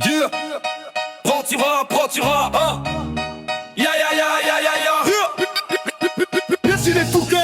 Yeah, prends-tu-ras, hein. Ya ya ya ya ya ya. Merci les Foucas.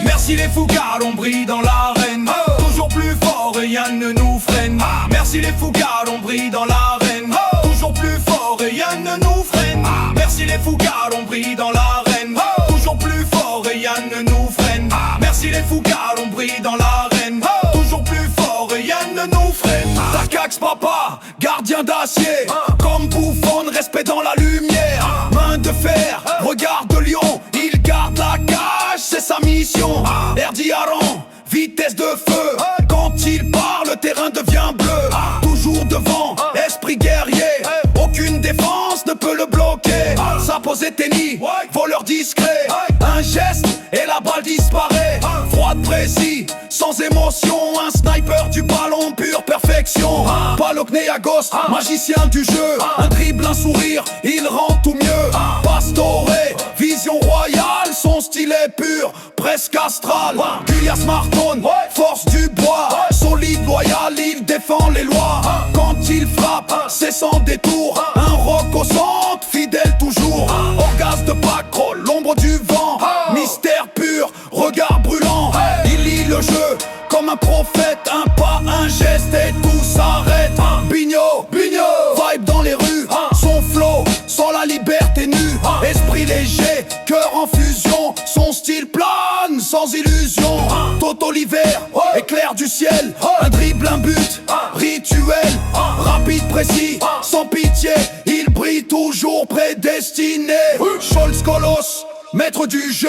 Merci les Foucas, l'on brille dans l'arène. Toujours plus fort, rien ne nous freine. Merci les Foucas, l'on brille dans l'arène. Toujours plus fort, rien ne nous freine. Merci les Foucas, l'on brille dans l'arène. Toujours plus fort, rien ne nous freine. Merci les Foucas, l'on brille dans l'arène. Toujours plus fort, rien ne nous freine. Tacax papa, gardien d'acier. Comme Bouffon, respect dans la lumière. Main de fer, regard de lion. Il garde la cage, c'est sa mission. Air d'Iran, vitesse de feu. Quand il part, le terrain devient bleu. Toujours devant, esprit guerrier. Aucune défense ne peut le bloquer. Sa pose est tennie, voleur discret. Un geste et la balle disparaît. Froid précis, sans émotion. Un sniper du ballon, pure perfection. Balokné à gauche, magicien du jeu. Un dribble, un sourire, il rend tout mieux. Pastoré, vision royale. Son style est pur, presque astral. Julius Marton, force du bois. Solide, loyal, il défend les lois. Quand il frappe, c'est sans détour. Un roc au centre, fidèle toujours. Orgasme de Pacro, l'ombre du vent. Mystère pur, regard brûlant. Il lit le jeu comme un prophète. Un pas, un geste et tout s'arrête. Bigno, vibe dans les rues. Son flow, sans la liberté nue. Esprit léger, cœur en fusion. Son style plane, sans illusion. Toto l'hiver, éclair du ciel. Un dribble, un but, rituel. Rapide, précis, sans pitié. Il brille toujours prédestiné. Scholz Colos, maître du jeu.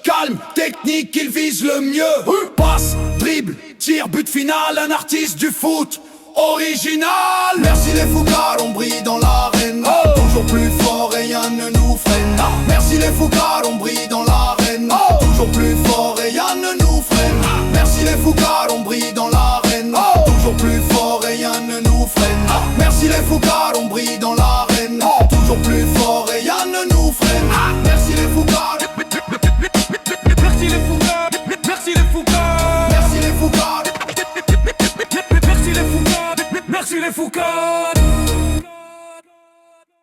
Calme, technique, il vise le mieux. Passe, dribble, tir, but final. Un artiste du foot original. Merci les Foucas, on brille dans l'arène. Toujours plus fort et rien ne nous freine. Merci les Foucas, on brille dans l'arène. Toujours plus fort et rien ne nous freine. Merci les Foucas, on brille dans l'arène. Toujours plus fort et rien ne nous freine. Merci les Foucas, on brille